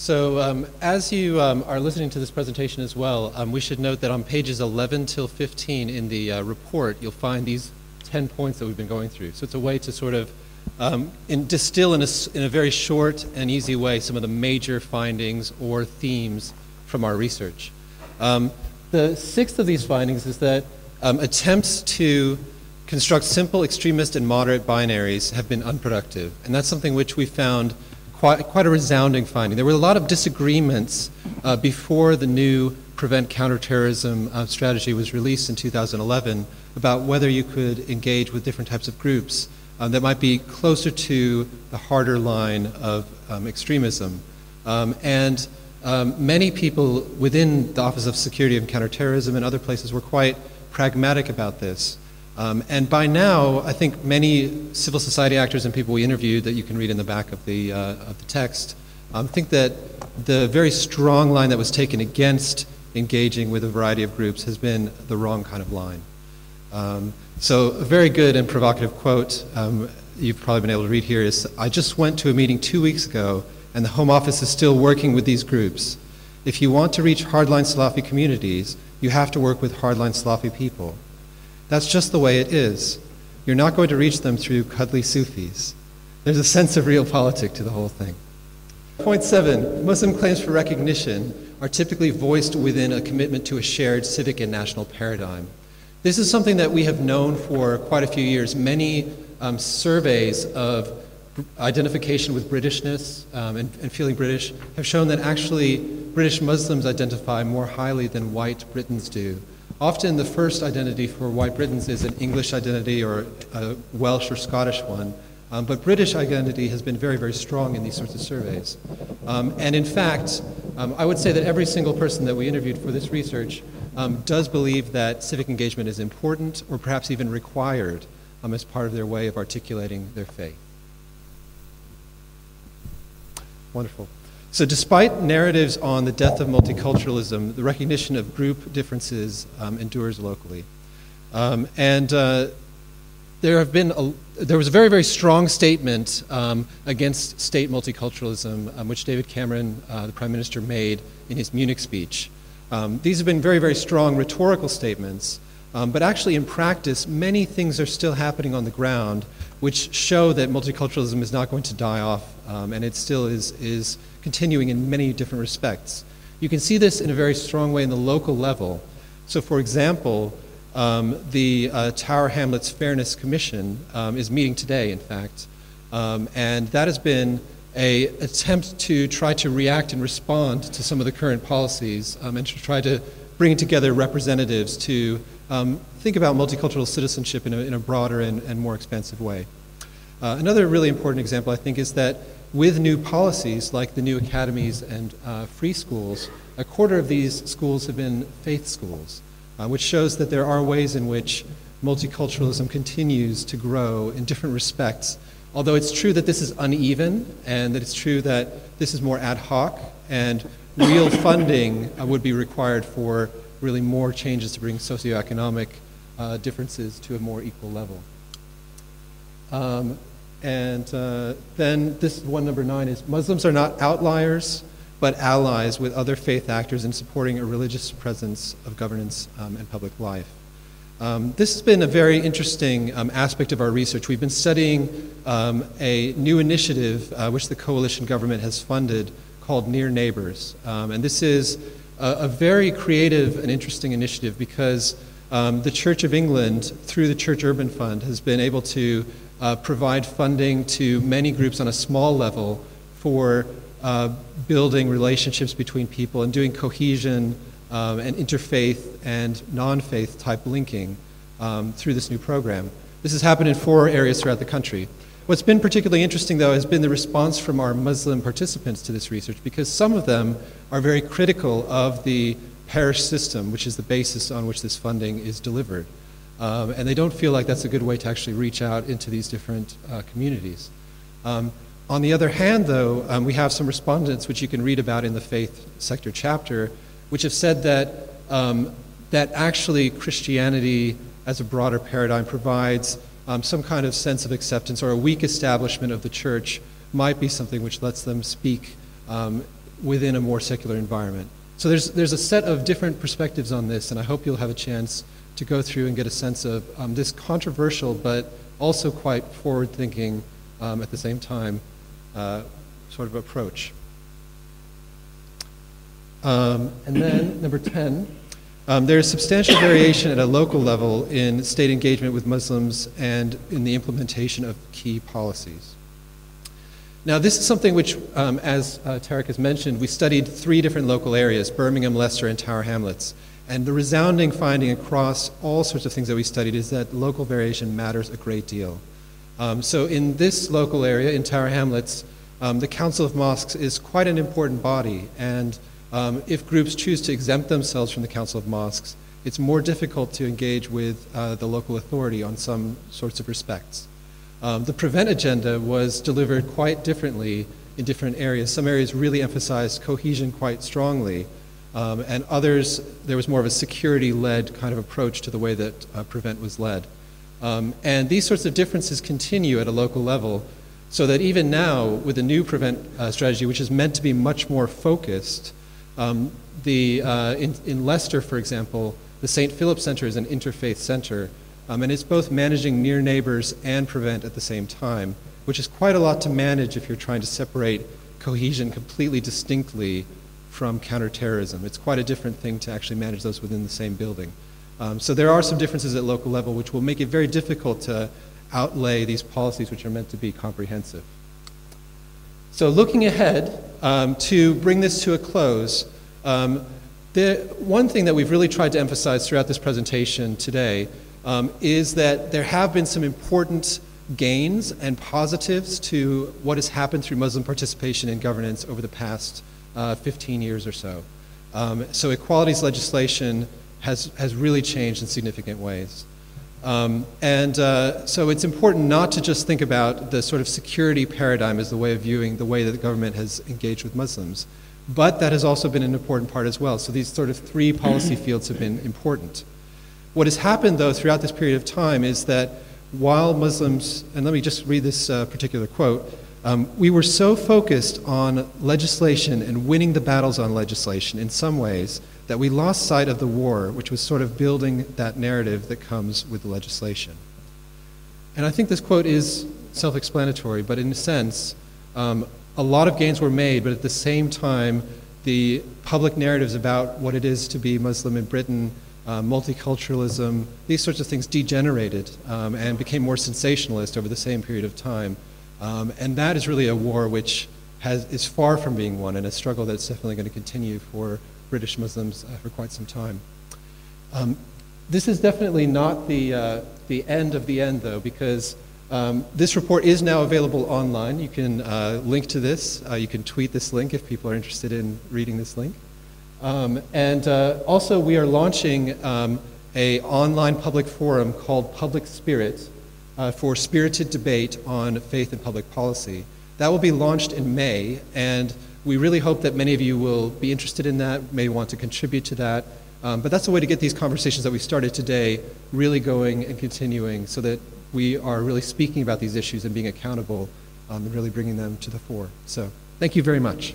So as you are listening to this presentation as well, we should note that on pages 11 till 15 in the report, you'll find these 10 points that we've been going through. So it's a way to sort of distill in a very short and easy way some of the major findings or themes from our research. The sixth of these findings is that attempts to construct simple extremist and moderate binaries have been unproductive. And that's something which we found quite a resounding finding. There were a lot of disagreements before the new Prevent Counterterrorism strategy was released in 2011 about whether you could engage with different types of groups that might be closer to the harder line of extremism. Many people within the Office of Security and Counterterrorism and other places were quite pragmatic about this. And by now, I think many civil society actors and people we interviewed that you can read in the back of the text think that the very strong line that was taken against engaging with a variety of groups has been the wrong kind of line. So a very good and provocative quote you've probably been able to read here is, "I just went to a meeting 2 weeks ago and the Home Office is still working with these groups. If you want to reach hardline Salafi communities, you have to work with hardline Salafi people. That's just the way it is. You're not going to reach them through cuddly Sufis." There's a sense of realpolitik to the whole thing. Point 7, Muslim claims for recognition are typically voiced within a commitment to a shared civic and national paradigm. This is something that we have known for quite a few years. Many surveys of identification with Britishness and feeling British have shown that actually British Muslims identify more highly than white Britons do. Often the first identity for white Britons is an English identity or a Welsh or Scottish one, but British identity has been very, very strong in these sorts of surveys. And in fact, I would say that every single person that we interviewed for this research does believe that civic engagement is important or perhaps even required as part of their way of articulating their faith. Wonderful. So despite narratives on the death of multiculturalism, the recognition of group differences endures locally. There was a very, very strong statement against state multiculturalism, which David Cameron, the Prime Minister, made in his Munich speech. These have been very, very strong rhetorical statements, but actually in practice, many things are still happening on the ground which show that multiculturalism is not going to die off, and it still is continuing in many different respects. You can see this in a very strong way in the local level. So for example, the Tower Hamlets Fairness Commission is meeting today, in fact, and that has been an attempt to try to react and respond to some of the current policies and to try to bring together representatives to think about multicultural citizenship in a broader and more expansive way. Another really important example, I think, is that with new policies like the new academies and free schools, a quarter of these schools have been faith schools, which shows that there are ways in which multiculturalism continues to grow in different respects. Although it's true that this is uneven and that it's true that this is more ad hoc and real funding would be required for really more changes to bring socioeconomic differences to a more equal level. Then this one, number 9, is Muslims are not outliers, but allies with other faith actors in supporting a religious presence of governance and public life. This has been a very interesting aspect of our research. We've been studying a new initiative which the coalition government has funded called Near Neighbors. And this is a very creative and interesting initiative because the Church of England, through the Church Urban Fund, has been able to provide funding to many groups on a small level for building relationships between people and doing cohesion and interfaith and non-faith type linking through this new program. This has happened in 4 areas throughout the country. What's been particularly interesting, though, has been the response from our Muslim participants to this research, because some of them are very critical of the parish system, which is the basis on which this funding is delivered. And they don't feel like that's a good way to actually reach out into these different communities. On the other hand, though, we have some respondents, which you can read about in the faith sector chapter, which have said that, that actually Christianity as a broader paradigm provides some kind of sense of acceptance, or a weak establishment of the church might be something which lets them speak within a more secular environment. So there's a set of different perspectives on this, and I hope you'll have a chance to go through and get a sense of this controversial but also quite forward-thinking at the same time sort of approach. And then number 10, there is substantial variation at a local level in state engagement with Muslims and in the implementation of key policies. Now, this is something which, as Tarek has mentioned, we studied 3 different local areas, Birmingham, Leicester, and Tower Hamlets. And the resounding finding across all sorts of things that we studied is that local variation matters a great deal. So in this local area, in Tower Hamlets, the Council of Mosques is quite an important body, and if groups choose to exempt themselves from the Council of Mosques, it's more difficult to engage with the local authority on some sorts of respects. The PREVENT agenda was delivered quite differently in different areas. Some areas really emphasized cohesion quite strongly, and others, there was more of a security-led kind of approach to the way that PREVENT was led. And these sorts of differences continue at a local level, so that even now, with the new PREVENT strategy, which is meant to be much more focused, in Leicester, for example, the St. Philip Center is an interfaith center, and it's both managing near neighbors and PREVENT at the same time, which is quite a lot to manage if you're trying to separate cohesion completely distinctly from counterterrorism. It's quite a different thing to actually manage those within the same building. So there are some differences at local level which will make it very difficult to outlay these policies which are meant to be comprehensive. So looking ahead, to bring this to a close, the one thing that we've really tried to emphasize throughout this presentation today is that there have been some important gains and positives to what has happened through Muslim participation in governance over the past 15 years or so. So equalities legislation has really changed in significant ways. So it's important not to just think about the sort of security paradigm as the way of viewing the way that the government has engaged with Muslims, but that has also been an important part as well. So these sort of 3 policy fields have been important. What has happened, though, throughout this period of time is that while Muslims, and let me just read this particular quote, we were so focused on legislation and winning the battles on legislation in some ways that we lost sight of the war, which was sort of building that narrative that comes with the legislation. And I think this quote is self-explanatory, but in a sense, a lot of gains were made, but at the same time, the public narratives about what it is to be Muslim in Britain, multiculturalism, these sorts of things degenerated and became more sensationalist over the same period of time. And that is really a war which is far from being won, and a struggle that's definitely going to continue for British Muslims for quite some time. This is definitely not the end of the end, though, because this report is now available online. You can link to this. You can tweet this link if people are interested in reading this link. Also, we are launching an online public forum called Public Spirit for spirited debate on faith and public policy. That will be launched in May, and we really hope that many of you will be interested in that, may want to contribute to that. But that's a way to get these conversations that we started today really going and continuing, so that we are really speaking about these issues and being accountable and really bringing them to the fore. So thank you very much.